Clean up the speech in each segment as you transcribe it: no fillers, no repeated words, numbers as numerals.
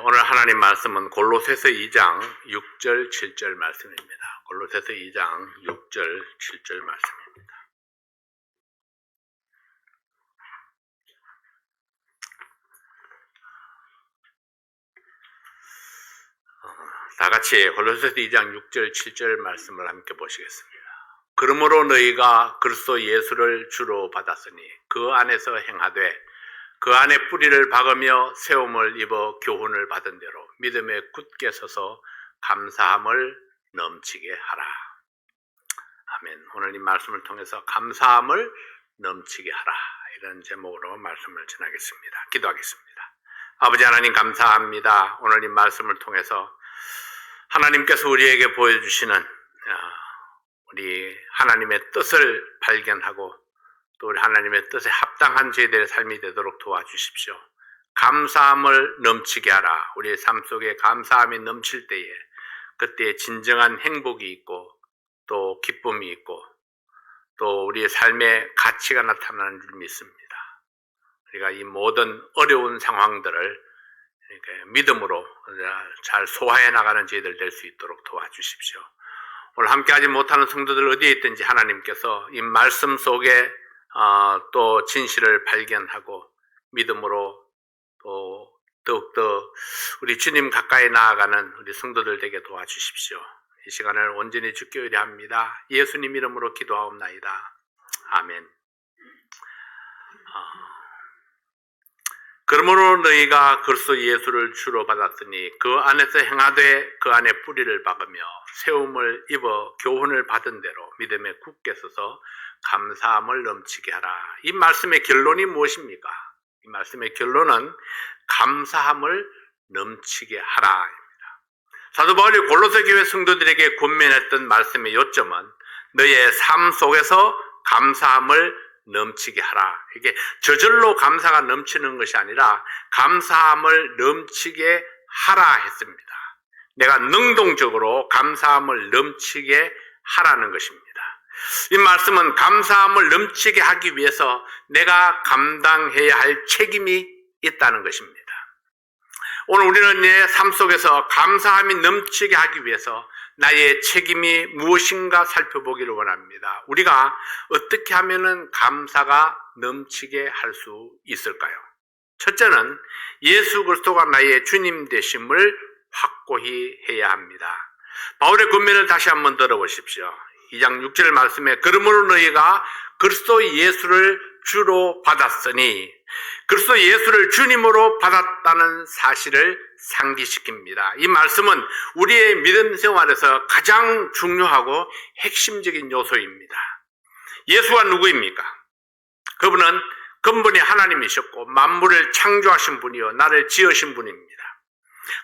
오늘 하나님 말씀은 골로새서 2장 6절 7절 말씀입니다. 골로새서 2장 6절 7절 말씀입니다. 다 같이 골로새서 2장 6절 7절 말씀을 함께 보시겠습니다. 그러므로 너희가 그리스도 예수를 주로 받았으니 그 안에서 행하되 그 안에 뿌리를 박으며 세움을 입어 교훈을 받은 대로 믿음에 굳게 서서 감사함을 넘치게 하라. 아멘. 오늘 이 말씀을 통해서 감사함을 넘치게 하라, 이런 제목으로 말씀을 전하겠습니다. 기도하겠습니다. 아버지 하나님, 감사합니다. 오늘 이 말씀을 통해서 하나님께서 우리에게 보여주시는 우리 하나님의 뜻을 발견하고 또 우리 하나님의 뜻에 합당한 저희들의 삶이 되도록 도와주십시오. 감사함을 넘치게 하라. 우리의 삶 속에 감사함이 넘칠 때에 그때에 진정한 행복이 있고 또 기쁨이 있고 또 우리의 삶의 가치가 나타나는 줄 믿습니다. 우리가 이 모든 어려운 상황들을 이렇게 믿음으로 잘 소화해 나가는 저희들 될 수 있도록 도와주십시오. 오늘 함께하지 못하는 성도들 어디에 있든지 하나님께서 이 말씀 속에 또 진실을 발견하고 믿음으로 또 더욱더 우리 주님 가까이 나아가는 우리 성도들 되게 도와주십시오. 이 시간을 온전히 주께 의뢰합니다. 예수님 이름으로 기도하옵나이다. 아멘. 그러므로 너희가 그리스도 예수를 주로 받았으니 그 안에서 행하되 그 안에 뿌리를 박으며 세움을 입어 교훈을 받은 대로 믿음에 굳게 서서 감사함을 넘치게 하라. 이 말씀의 결론이 무엇입니까? 이 말씀의 결론은 감사함을 넘치게 하라입니다. 사도 바울이 골로새 교회 성도들에게 권면했던 말씀의 요점은 너의 삶 속에서 감사함을 넘치게 하라. 이게 저절로 감사가 넘치는 것이 아니라 감사함을 넘치게 하라 했습니다. 내가 능동적으로 감사함을 넘치게 하라는 것입니다. 이 말씀은 감사함을 넘치게 하기 위해서 내가 감당해야 할 책임이 있다는 것입니다. 오늘 우리는 내 삶 속에서 감사함이 넘치게 하기 위해서 나의 책임이 무엇인가 살펴보기를 원합니다. 우리가 어떻게 하면 감사가 넘치게 할 수 있을까요? 첫째는 예수 그리스도가 나의 주님 되심을 확고히 해야 합니다. 바울의 권면을 다시 한번 들어보십시오. 2장 6절 말씀에 그러므로 너희가 그리스도 예수를 주로 받았으니, 그리스도 예수를 주님으로 받았다는 사실을 상기시킵니다. 이 말씀은 우리의 믿음 생활에서 가장 중요하고 핵심적인 요소입니다. 예수가 누구입니까? 그분은 근본이 하나님이셨고 만물을 창조하신 분이요 나를 지으신 분입니다.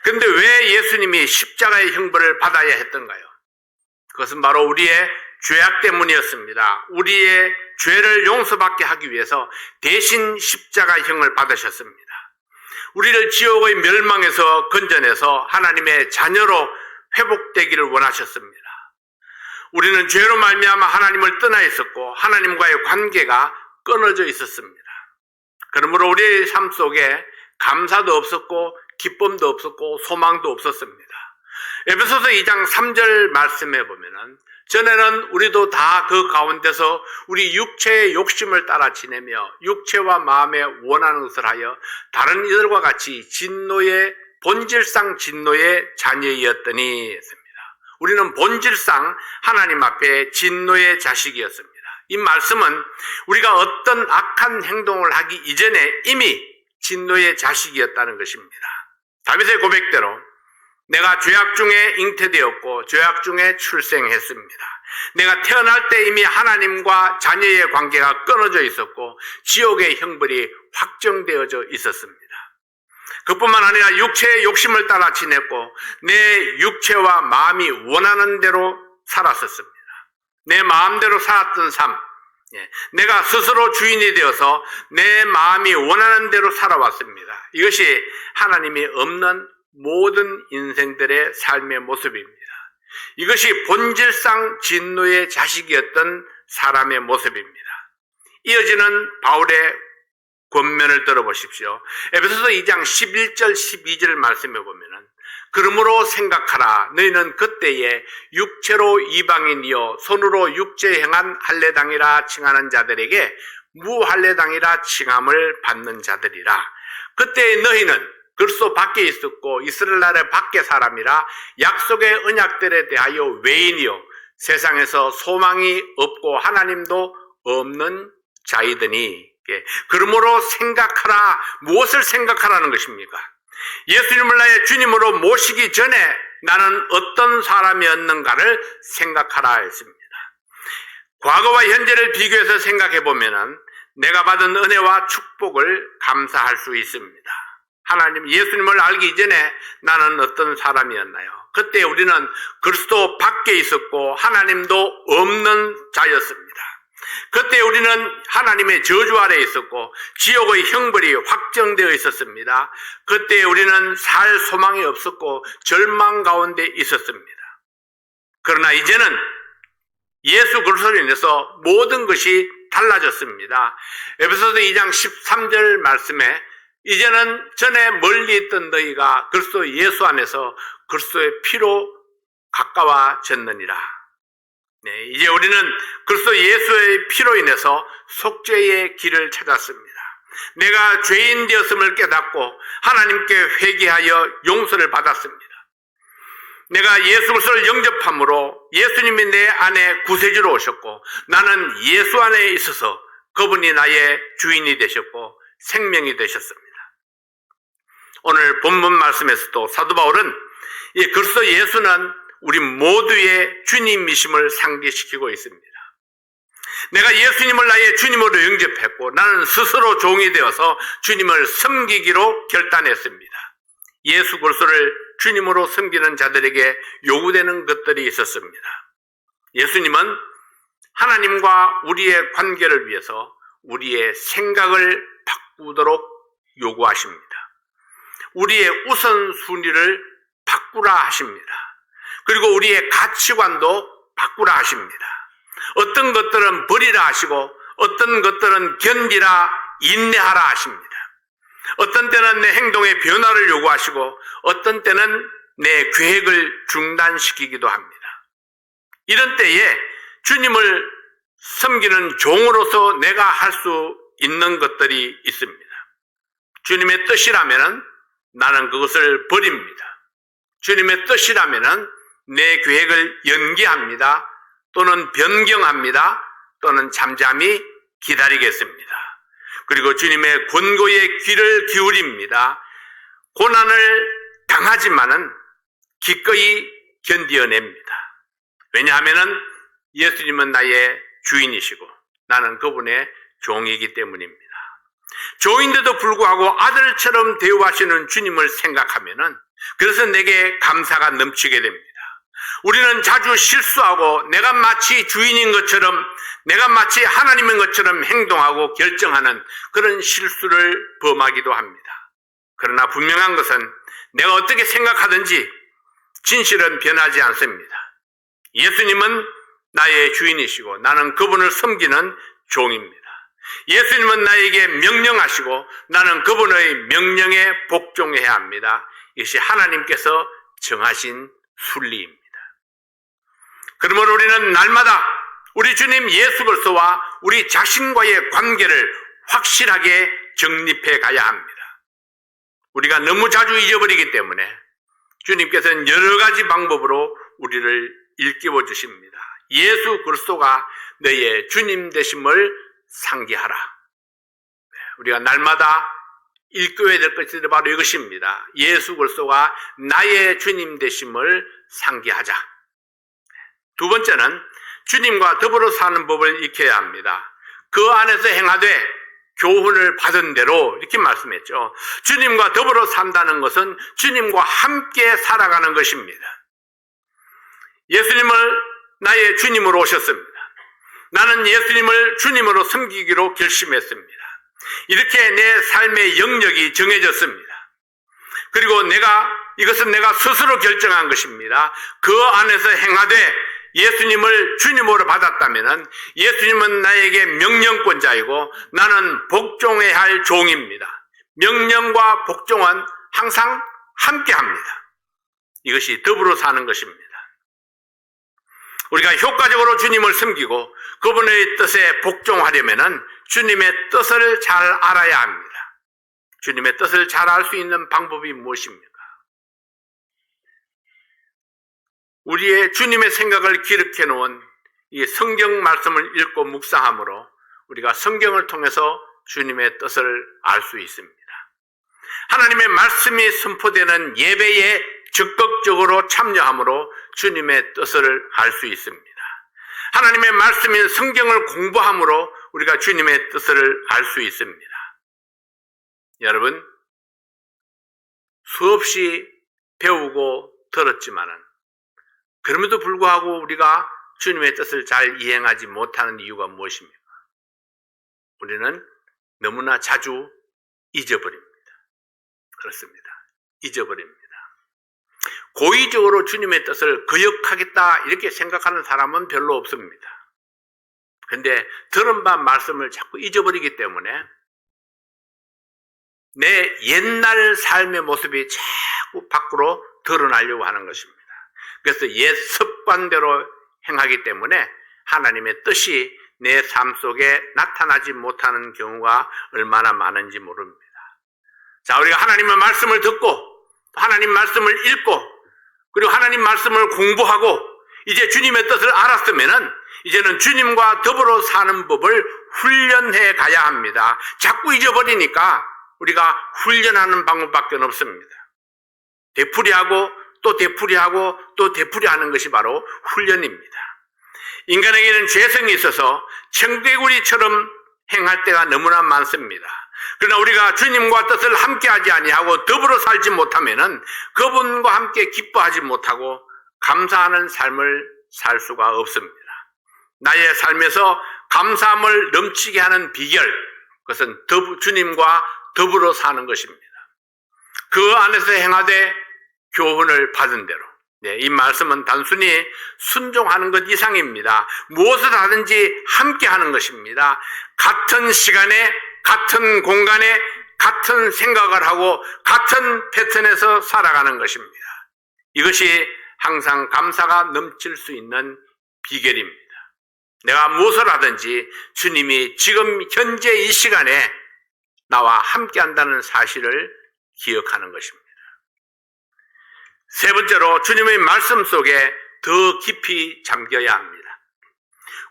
그런데 왜 예수님이 십자가의 형벌을 받아야 했던가요? 그것은 바로 우리의 죄악 때문이었습니다. 우리의 죄를 용서받게 하기 위해서 대신 십자가형을 받으셨습니다. 우리를 지옥의 멸망에서 건져내서 하나님의 자녀로 회복되기를 원하셨습니다. 우리는 죄로 말미암아 하나님을 떠나 있었고 하나님과의 관계가 끊어져 있었습니다. 그러므로 우리의 삶 속에 감사도 없었고 기쁨도 없었고 소망도 없었습니다. 에베소서 2장 3절 말씀에 보면은 전에는 우리도 다 그 가운데서 우리 육체의 욕심을 따라 지내며 육체와 마음에 원하는 것을 하여 다른 이들과 같이 본질상 진노의 자녀이었더니 했습니다. 우리는 본질상 하나님 앞에 진노의 자식이었습니다. 이 말씀은 우리가 어떤 악한 행동을 하기 이전에 이미 진노의 자식이었다는 것입니다. 다윗의 고백대로 내가 죄악 중에 잉태되었고 죄악 중에 출생했습니다. 내가 태어날 때 이미 하나님과 자녀의 관계가 끊어져 있었고 지옥의 형벌이 확정되어져 있었습니다. 그뿐만 아니라 육체의 욕심을 따라 지냈고 내 육체와 마음이 원하는 대로 살았었습니다. 내 마음대로 살았던 삶, 내가 스스로 주인이 되어서 내 마음이 원하는 대로 살아왔습니다. 이것이 하나님이 없는 모든 인생들의 삶의 모습입니다. 이것이 본질상 진노의 자식이었던 사람의 모습입니다. 이어지는 바울의 권면을 들어보십시오. 에베소서 2장 11절 12절 말씀해 보면은 그러므로 생각하라. 너희는 그때에 육체로 이방인이요 손으로 육체에 행한 할례당이라 칭하는 자들에게 무할례당이라 칭함을 받는 자들이라. 그때 너희는 그리스도 밖에 있었고 이스라엘 나라의 밖에 사람이라 약속의 언약들에 대하여 외인이요 세상에서 소망이 없고 하나님도 없는 자이더니. 그러므로 생각하라. 무엇을 생각하라는 것입니까? 예수님을 나의 주님으로 모시기 전에 나는 어떤 사람이었는가를 생각하라 했습니다. 과거와 현재를 비교해서 생각해 보면은 내가 받은 은혜와 축복을 감사할 수 있습니다. 하나님, 예수님을 알기 전에 나는 어떤 사람이었나요? 그때 우리는 그리스도 밖에 있었고 하나님도 없는 자였습니다. 그때 우리는 하나님의 저주 아래 있었고 지옥의 형벌이 확정되어 있었습니다. 그때 우리는 살 소망이 없었고 절망 가운데 있었습니다. 그러나 이제는 예수 그리스도로 인해서 모든 것이 달라졌습니다. 에베소서 2장 13절 말씀에 이제는 전에 멀리 있던 너희가 그리스도 예수 안에서 그리스도의 피로 가까워졌느니라. 네, 이제 우리는 그리스도 예수의 피로 인해서 속죄의 길을 찾았습니다. 내가 죄인 되었음을 깨닫고 하나님께 회개하여 용서를 받았습니다. 내가 예수 그리스도를 영접함으로 예수님이 내 안에 구세주로 오셨고 나는 예수 안에 있어서 그분이 나의 주인이 되셨고 생명이 되셨습니다. 오늘 본문 말씀에서도 사도 바울은 이 그리스도 예수는 우리 모두의 주님이심을 상기시키고 있습니다. 내가 예수님을 나의 주님으로 영접했고 나는 스스로 종이 되어서 주님을 섬기기로 결단했습니다. 예수 그리스도를 주님으로 섬기는 자들에게 요구되는 것들이 있었습니다. 예수님은 하나님과 우리의 관계를 위해서 우리의 생각을 바꾸도록 요구하십니다. 우리의 우선순위를 바꾸라 하십니다. 그리고 우리의 가치관도 바꾸라 하십니다. 어떤 것들은 버리라 하시고 어떤 것들은 견디라 인내하라 하십니다. 어떤 때는 내 행동의 변화를 요구하시고 어떤 때는 내 계획을 중단시키기도 합니다. 이런 때에 주님을 섬기는 종으로서 내가 할 수 있는 것들이 있습니다. 주님의 뜻이라면 나는 그것을 버립니다. 주님의 뜻이라면 내 계획을 연기합니다. 또는 변경합니다. 또는 잠잠히 기다리겠습니다. 그리고 주님의 권고에 귀를 기울입니다. 고난을 당하지만은 기꺼이 견디어냅니다. 왜냐하면 예수님은 나의 주인이시고 나는 그분의 종이기 때문입니다. 종인데도 불구하고 아들처럼 대우하시는 주님을 생각하면은 그래서 내게 감사가 넘치게 됩니다. 우리는 자주 실수하고 내가 마치 주인인 것처럼 내가 마치 하나님인 것처럼 행동하고 결정하는 그런 실수를 범하기도 합니다. 그러나 분명한 것은 내가 어떻게 생각하든지 진실은 변하지 않습니다. 예수님은 나의 주인이시고 나는 그분을 섬기는 종입니다. 예수님은 나에게 명령하시고 나는 그분의 명령에 복종해야 합니다. 이것이 하나님께서 정하신 순리입니다. 그러므로 우리는 날마다 우리 주님 예수 그리스도와 우리 자신과의 관계를 확실하게 정립해 가야 합니다. 우리가 너무 자주 잊어버리기 때문에 주님께서는 여러 가지 방법으로 우리를 일깨워 주십니다. 예수 그리스도가 너의 주님 되심을 상기하라. 우리가 날마다 일깨워야 될 것이 바로 이것입니다. 예수 그리스도가 나의 주님 되심을 상기하자. 두 번째는 주님과 더불어 사는 법을 익혀야 합니다. 그 안에서 행하되 교훈을 받은 대로 이렇게 말씀했죠. 주님과 더불어 산다는 것은 주님과 함께 살아가는 것입니다. 예수님을 나의 주님으로 오셨습니다. 나는 예수님을 주님으로 섬기기로 결심했습니다. 이렇게 내 삶의 영역이 정해졌습니다. 그리고 이것은 내가 스스로 결정한 것입니다. 그 안에서 행하되 예수님을 주님으로 받았다면 예수님은 나에게 명령권자이고 나는 복종해야 할 종입니다. 명령과 복종은 항상 함께합니다. 이것이 더불어 사는 것입니다. 우리가 효과적으로 주님을 섬기고 그분의 뜻에 복종하려면 주님의 뜻을 잘 알아야 합니다. 주님의 뜻을 잘 알 수 있는 방법이 무엇입니까? 우리의 주님의 생각을 기록해 놓은 이 성경 말씀을 읽고 묵상함으로 우리가 성경을 통해서 주님의 뜻을 알 수 있습니다. 하나님의 말씀이 선포되는 예배에 적극적으로 참여함으로 주님의 뜻을 알 수 있습니다. 하나님의 말씀인 성경을 공부함으로 우리가 주님의 뜻을 알 수 있습니다. 여러분, 수없이 배우고 들었지만은 그럼에도 불구하고 우리가 주님의 뜻을 잘 이행하지 못하는 이유가 무엇입니까? 우리는 너무나 자주 잊어버립니다. 그렇습니다. 잊어버립니다. 고의적으로 주님의 뜻을 거역하겠다 이렇게 생각하는 사람은 별로 없습니다. 그런데 들은 바 말씀을 자꾸 잊어버리기 때문에 내 옛날 삶의 모습이 자꾸 밖으로 드러나려고 하는 것입니다. 그래서 옛 습관대로 행하기 때문에 하나님의 뜻이 내 삶 속에 나타나지 못하는 경우가 얼마나 많은지 모릅니다. 자, 우리가 하나님의 말씀을 듣고 하나님 말씀을 읽고 그리고 하나님 말씀을 공부하고 이제 주님의 뜻을 알았으면은 이제는 주님과 더불어 사는 법을 훈련해 가야 합니다. 자꾸 잊어버리니까 우리가 훈련하는 방법밖에 없습니다. 되풀이하고 또 되풀이하고 또 되풀이하는 것이 바로 훈련입니다. 인간에게는 죄성이 있어서 청개구리처럼 행할 때가 너무나 많습니다. 그러나 우리가 주님과 뜻을 함께하지 아니하고 더불어 살지 못하면은 그분과 함께 기뻐하지 못하고 감사하는 삶을 살 수가 없습니다. 나의 삶에서 감사함을 넘치게 하는 비결, 그것은 주님과 더불어 사는 것입니다. 그 안에서 행하되 교훈을 받은 대로. 이 말씀은 단순히 순종하는 것 이상입니다. 무엇을 하든지 함께 하는 것입니다. 같은 시간에, 같은 공간에, 같은 생각을 하고 같은 패턴에서 살아가는 것입니다. 이것이 항상 감사가 넘칠 수 있는 비결입니다. 내가 무엇을 하든지 주님이 지금 현재 이 시간에 나와 함께 한다는 사실을 기억하는 것입니다. 세 번째로 주님의 말씀 속에 더 깊이 잠겨야 합니다.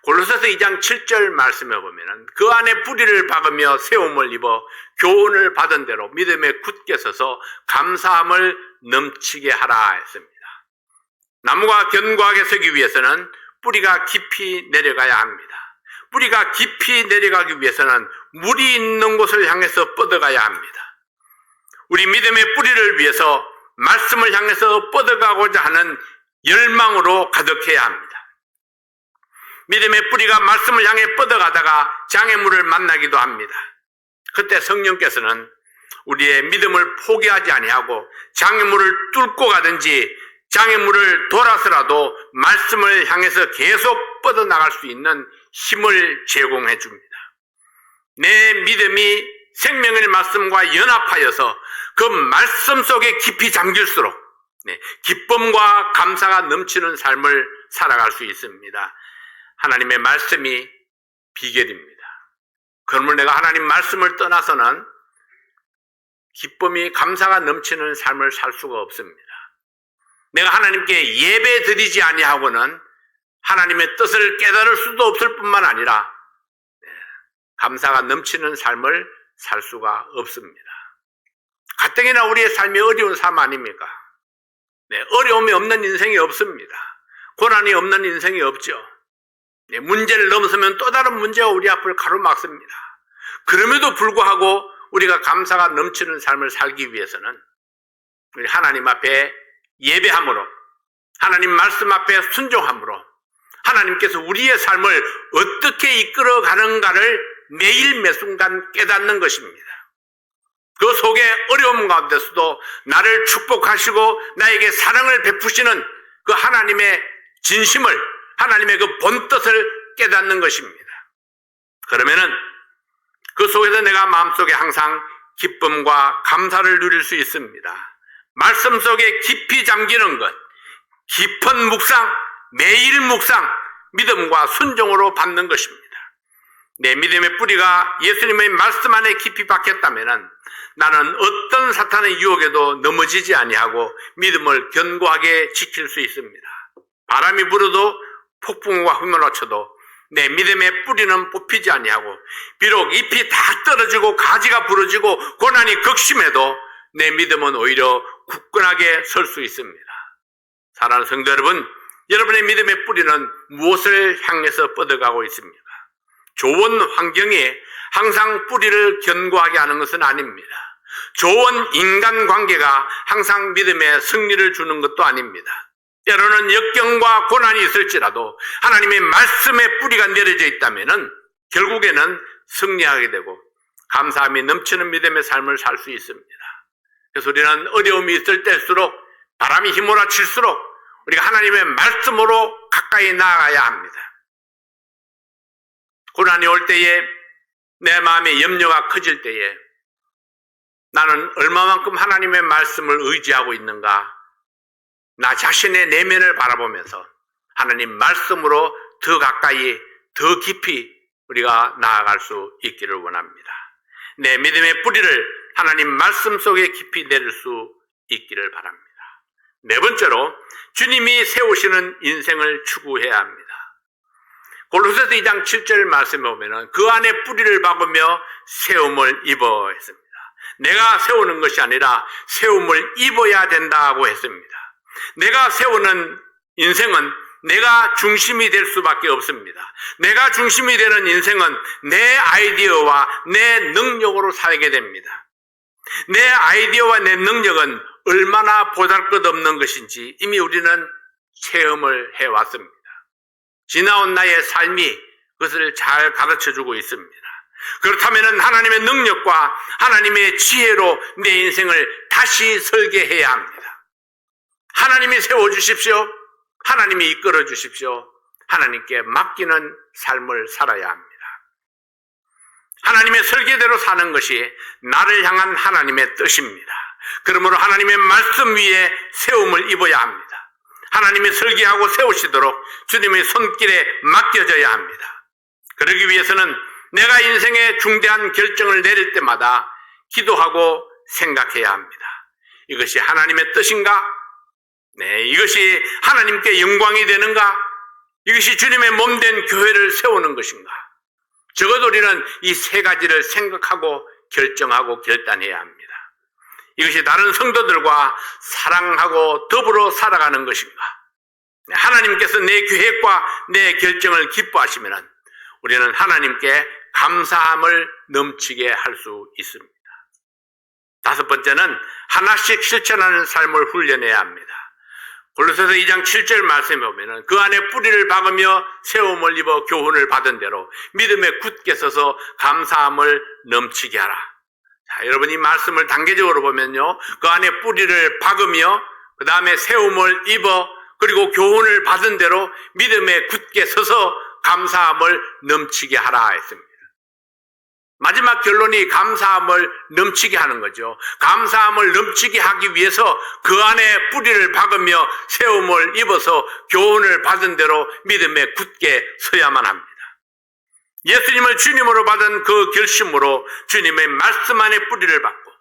골로새서 2장 7절 말씀에 보면은 그 안에 뿌리를 박으며 세움을 입어 교훈을 받은 대로 믿음에 굳게 서서 감사함을 넘치게 하라 했습니다. 나무가 견고하게 서기 위해서는 뿌리가 깊이 내려가야 합니다. 뿌리가 깊이 내려가기 위해서는 물이 있는 곳을 향해서 뻗어가야 합니다. 우리 믿음의 뿌리를 위해서 말씀을 향해서 뻗어가고자 하는 열망으로 가득해야 합니다. 믿음의 뿌리가 말씀을 향해 뻗어가다가 장애물을 만나기도 합니다. 그때 성령께서는 우리의 믿음을 포기하지 아니하고 장애물을 뚫고 가든지 장애물을 돌아서라도 말씀을 향해서 계속 뻗어나갈 수 있는 힘을 제공해 줍니다. 내 믿음이 생명의 말씀과 연합하여서 그 말씀 속에 깊이 잠길수록 기쁨과 감사가 넘치는 삶을 살아갈 수 있습니다. 하나님의 말씀이 비결입니다. 그러면 내가 하나님 말씀을 떠나서는 기쁨이 감사가 넘치는 삶을 살 수가 없습니다. 내가 하나님께 예배 드리지 아니하고는 하나님의 뜻을 깨달을 수도 없을 뿐만 아니라 감사가 넘치는 삶을 살 수가 없습니다. 가뜩이나 우리의 삶이 어려운 삶 아닙니까? 어려움이 없는 인생이 없습니다. 고난이 없는 인생이 없죠. 문제를 넘으면 또 다른 문제가 우리 앞을 가로막습니다. 그럼에도 불구하고 우리가 감사가 넘치는 삶을 살기 위해서는 우리 하나님 앞에 예배함으로, 하나님 말씀 앞에 순종함으로 하나님께서 우리의 삶을 어떻게 이끌어가는가를 매일 매순간 깨닫는 것입니다. 그 속에 어려움 가운데서도 나를 축복하시고 나에게 사랑을 베푸시는 그 하나님의 진심을 하나님의 그 본뜻을 깨닫는 것입니다. 그러면은 그 속에서 내가 마음속에 항상 기쁨과 감사를 누릴 수 있습니다. 말씀 속에 깊이 잠기는 것, 깊은 묵상, 매일 묵상, 믿음과 순종으로 받는 것입니다. 내 믿음의 뿌리가 예수님의 말씀 안에 깊이 박혔다면 나는 어떤 사탄의 유혹에도 넘어지지 아니하고 믿음을 견고하게 지킬 수 있습니다. 바람이 불어도 폭풍과 휘몰아쳐도 내 믿음의 뿌리는 뽑히지 아니하고 비록 잎이 다 떨어지고 가지가 부러지고 고난이 극심해도 내 믿음은 오히려 굳건하게 설 수 있습니다. 사랑하는 성도 여러분, 여러분의 믿음의 뿌리는 무엇을 향해서 뻗어가고 있습니까? 좋은 환경에 항상 뿌리를 견고하게 하는 것은 아닙니다. 좋은 인간관계가 항상 믿음의 승리를 주는 것도 아닙니다. 때로는 역경과 고난이 있을지라도 하나님의 말씀의 뿌리가 내려져 있다면 결국에는 승리하게 되고 감사함이 넘치는 믿음의 삶을 살 수 있습니다. 그래서 우리는 어려움이 있을 때일수록 바람이 휘몰아칠수록 우리가 하나님의 말씀으로 가까이 나아가야 합니다. 고난이 올 때에 내 마음의 염려가 커질 때에 나는 얼마만큼 하나님의 말씀을 의지하고 있는가, 나 자신의 내면을 바라보면서 하나님 말씀으로 더 가까이 더 깊이 우리가 나아갈 수 있기를 원합니다. 내 믿음의 뿌리를 하나님 말씀 속에 깊이 내릴 수 있기를 바랍니다. 네 번째로 주님이 세우시는 인생을 추구해야 합니다. 골로새서 2장 7절 말씀에 보면 그 안에 뿌리를 박으며 세움을 입어 했습니다. 내가 세우는 것이 아니라 세움을 입어야 된다고 했습니다. 내가 세우는 인생은 내가 중심이 될 수밖에 없습니다. 내가 중심이 되는 인생은 내 아이디어와 내 능력으로 살게 됩니다. 내 아이디어와 내 능력은 얼마나 보잘것없는 것인지 이미 우리는 체험을 해왔습니다. 지나온 나의 삶이 그것을 잘 가르쳐주고 있습니다. 그렇다면 하나님의 능력과 하나님의 지혜로 내 인생을 다시 설계해야 합니다. 하나님이 세워주십시오. 하나님이 이끌어 주십시오. 하나님께 맡기는 삶을 살아야 합니다. 하나님의 설계대로 사는 것이 나를 향한 하나님의 뜻입니다. 그러므로 하나님의 말씀 위에 세움을 입어야 합니다. 하나님이 설계하고 세우시도록 주님의 손길에 맡겨져야 합니다. 그러기 위해서는 내가 인생의 중대한 결정을 내릴 때마다 기도하고 생각해야 합니다. 이것이 하나님의 뜻인가? 네, 이것이 하나님께 영광이 되는가? 이것이 주님의 몸된 교회를 세우는 것인가? 적어도 우리는 이 세 가지를 생각하고 결정하고 결단해야 합니다. 이것이 다른 성도들과 사랑하고 더불어 살아가는 것인가? 하나님께서 내 계획과 내 결정을 기뻐하시면 우리는 하나님께 감사함을 넘치게 할 수 있습니다. 다섯 번째는 하나씩 실천하는 삶을 훈련해야 합니다. 골로새서 2장 7절 말씀에 보면 그 안에 뿌리를 박으며 세움을 입어 교훈을 받은 대로 믿음에 굳게 서서 감사함을 넘치게 하라. 자, 여러분 이 말씀을 단계적으로 보면요, 그 안에 뿌리를 박으며 그 다음에 세움을 입어 그리고 교훈을 받은 대로 믿음에 굳게 서서 감사함을 넘치게 하라 했습니다. 마지막 결론이 감사함을 넘치게 하는 거죠. 감사함을 넘치게 하기 위해서 그 안에 뿌리를 박으며 세움을 입어서 교훈을 받은 대로 믿음에 굳게 서야만 합니다. 예수님을 주님으로 받은 그 결심으로 주님의 말씀 안에 뿌리를 박고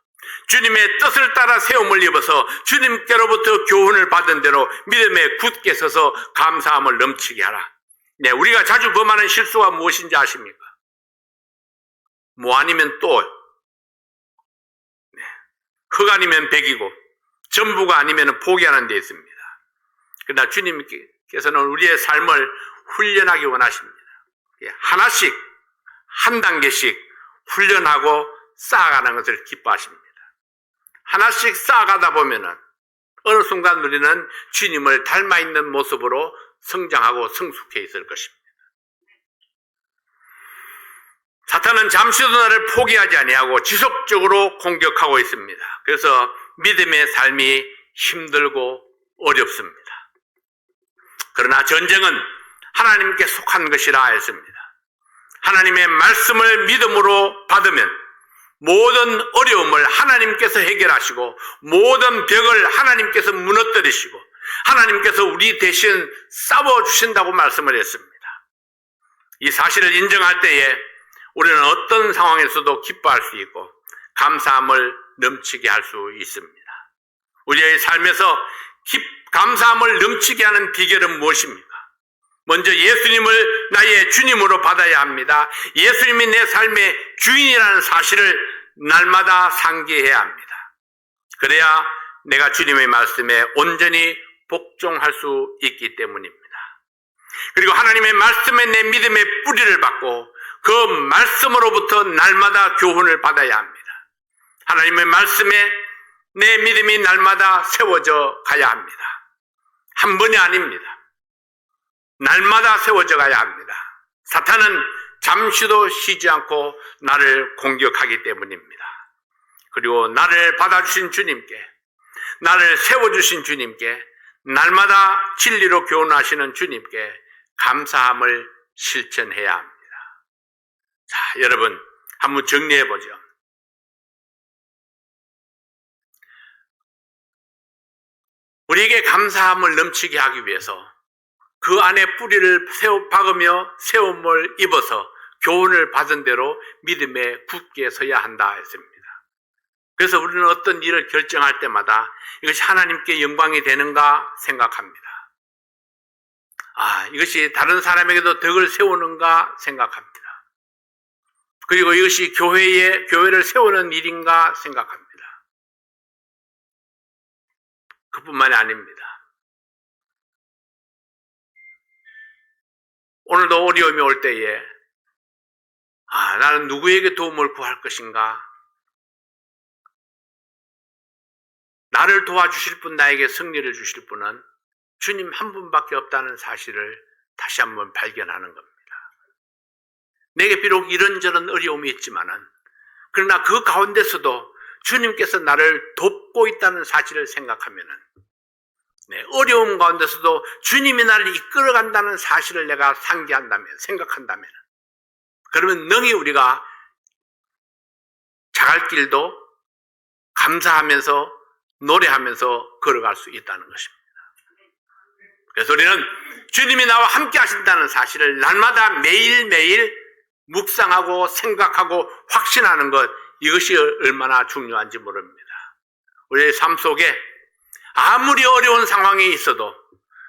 주님의 뜻을 따라 세움을 입어서 주님께로부터 교훈을 받은 대로 믿음에 굳게 서서 감사함을 넘치게 하라. 네, 우리가 자주 범하는 실수가 무엇인지 아십니까? 뭐 아니면 또, 네, 흙 아니면 백이고 전부가 아니면 포기하는 데 있습니다. 그러나 주님께서는 우리의 삶을 훈련하기 원하십니다. 하나씩 한 단계씩 훈련하고 쌓아가는 것을 기뻐하십니다. 하나씩 쌓아가다 보면은 어느 순간 우리는 주님을 닮아 있는 모습으로 성장하고 성숙해 있을 것입니다. 사탄은 잠시도 나를 포기하지 아니하고 지속적으로 공격하고 있습니다. 그래서 믿음의 삶이 힘들고 어렵습니다. 그러나 전쟁은 하나님께 속한 것이라 했습니다. 하나님의 말씀을 믿음으로 받으면 모든 어려움을 하나님께서 해결하시고 모든 벽을 하나님께서 무너뜨리시고 하나님께서 우리 대신 싸워주신다고 말씀을 했습니다. 이 사실을 인정할 때에 우리는 어떤 상황에서도 기뻐할 수 있고 감사함을 넘치게 할 수 있습니다. 우리의 삶에서 감사함을 넘치게 하는 비결은 무엇입니까? 먼저 예수님을 나의 주님으로 받아야 합니다. 예수님이 내 삶의 주인이라는 사실을 날마다 상기해야 합니다. 그래야 내가 주님의 말씀에 온전히 복종할 수 있기 때문입니다. 그리고 하나님의 말씀에 내 믿음의 뿌리를 받고 그 말씀으로부터 날마다 교훈을 받아야 합니다. 하나님의 말씀에 내 믿음이 날마다 세워져 가야 합니다. 한 번이 아닙니다. 날마다 세워져 가야 합니다. 사탄은 잠시도 쉬지 않고 나를 공격하기 때문입니다. 그리고 나를 받아주신 주님께, 나를 세워주신 주님께, 날마다 진리로 교훈하시는 주님께 감사함을 실천해야 합니다. 자, 여러분 한번 정리해 보죠. 우리에게 감사함을 넘치게 하기 위해서 그 안에 뿌리를 박으며 세움을 입어서 교훈을 받은 대로 믿음에 굳게 서야 한다 했습니다. 그래서 우리는 어떤 일을 결정할 때마다 이것이 하나님께 영광이 되는가 생각합니다. 이것이 다른 사람에게도 덕을 세우는가 생각합니다. 그리고 이것이 교회를 세우는 일인가 생각합니다. 그뿐만이 아닙니다. 오늘도 어려움이 올 때에 나는 누구에게 도움을 구할 것인가? 나를 도와주실 분, 나에게 승리를 주실 분은 주님 한 분밖에 없다는 사실을 다시 한번 발견하는 겁니다. 내게 비록 이런저런 어려움이 있지만은 그러나 그 가운데서도 주님께서 나를 돕고 있다는 사실을 생각하면은 어려움 가운데서도 주님이 나를 이끌어간다는 사실을 내가 생각한다면 그러면 능히 우리가 자갈 길도 감사하면서 노래하면서 걸어갈 수 있다는 것입니다. 그래서 우리는 주님이 나와 함께 하신다는 사실을 날마다 매일매일 묵상하고 생각하고 확신하는 것, 이것이 얼마나 중요한지 모릅니다. 우리의 삶 속에 아무리 어려운 상황이 있어도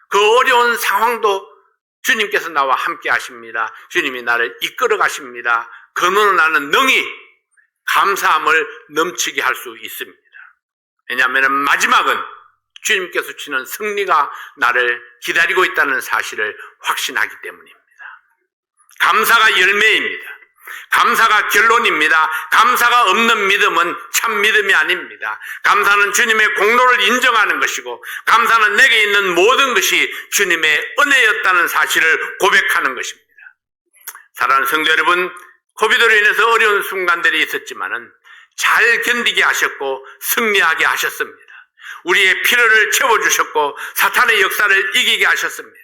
그 어려운 상황도 주님께서 나와 함께 하십니다. 주님이 나를 이끌어 가십니다. 그러므로 나는 능히 감사함을 넘치게 할 수 있습니다. 왜냐하면 마지막은 주님께서 주시는 승리가 나를 기다리고 있다는 사실을 확신하기 때문입니다. 감사가 열매입니다. 감사가 결론입니다. 감사가 없는 믿음은 참 믿음이 아닙니다. 감사는 주님의 공로를 인정하는 것이고 감사는 내게 있는 모든 것이 주님의 은혜였다는 사실을 고백하는 것입니다. 사랑하는 성도 여러분, 코비드로 인해서 어려운 순간들이 있었지만은 잘 견디게 하셨고 승리하게 하셨습니다. 우리의 필요를 채워주셨고 사탄의 역사를 이기게 하셨습니다.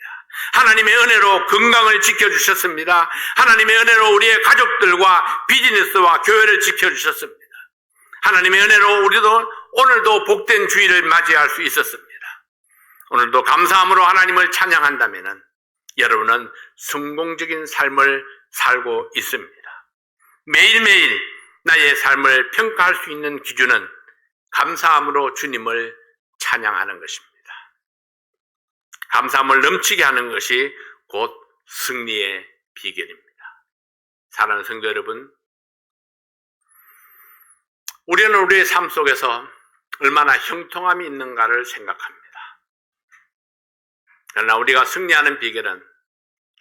하나님의 은혜로 건강을 지켜주셨습니다. 하나님의 은혜로 우리의 가족들과 비즈니스와 교회를 지켜주셨습니다. 하나님의 은혜로 우리도 오늘도 복된 주일을 맞이할 수 있었습니다. 오늘도 감사함으로 하나님을 찬양한다면 여러분은 성공적인 삶을 살고 있습니다. 매일매일 나의 삶을 평가할 수 있는 기준은 감사함으로 주님을 찬양하는 것입니다. 감사함을 넘치게 하는 것이 곧 승리의 비결입니다. 사랑하는 성도 여러분, 우리는 우리의 삶 속에서 얼마나 형통함이 있는가를 생각합니다. 그러나 우리가 승리하는 비결은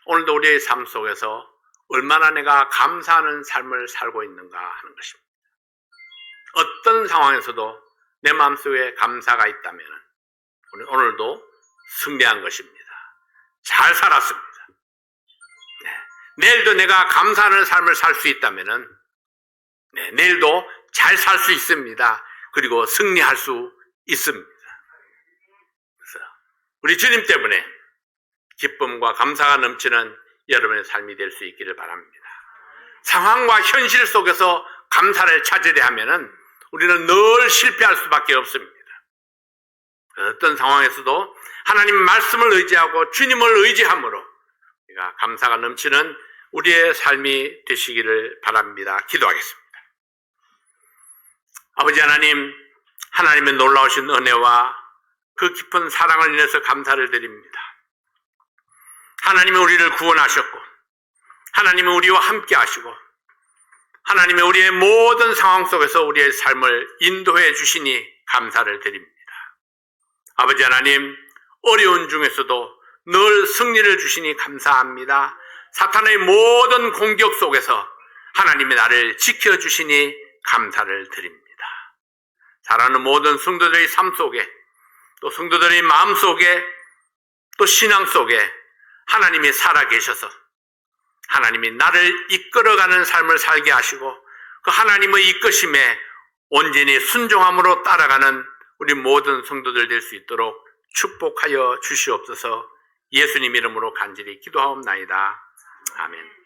오늘도 우리의 삶 속에서 얼마나 내가 감사하는 삶을 살고 있는가 하는 것입니다. 어떤 상황에서도 내 마음속에 감사가 있다면 우리 오늘도 승리한 것입니다. 잘 살았습니다. 내일도 내가 감사하는 삶을 살 수 있다면 내일도 잘 살 수 있습니다. 그리고 승리할 수 있습니다. 그래서 우리 주님 때문에 기쁨과 감사가 넘치는 여러분의 삶이 될 수 있기를 바랍니다. 상황과 현실 속에서 감사를 찾으려 하면은 우리는 늘 실패할 수밖에 없습니다. 어떤 상황에서도 하나님 말씀을 의지하고 주님을 의지함으로 우리가 감사가 넘치는 우리의 삶이 되시기를 바랍니다. 기도하겠습니다. 아버지 하나님, 하나님의 놀라우신 은혜와 그 깊은 사랑을 인해서 감사를 드립니다. 하나님이 우리를 구원하셨고 하나님이 우리와 함께 하시고 하나님이 우리의 모든 상황 속에서 우리의 삶을 인도해 주시니 감사를 드립니다. 아버지 하나님, 어려운 중에서도 늘 승리를 주시니 감사합니다. 사탄의 모든 공격 속에서 하나님이 나를 지켜주시니 감사를 드립니다. 사랑하는 모든 성도들의 삶 속에 또 성도들의 마음 속에 또 신앙 속에 하나님이 살아계셔서 하나님이 나를 이끌어가는 삶을 살게 하시고 그 하나님의 이끄심에 온전히 순종함으로 따라가는 우리 모든 성도들 될 수 있도록 축복하여 주시옵소서. 예수님 이름으로 간절히 기도하옵나이다. 아멘.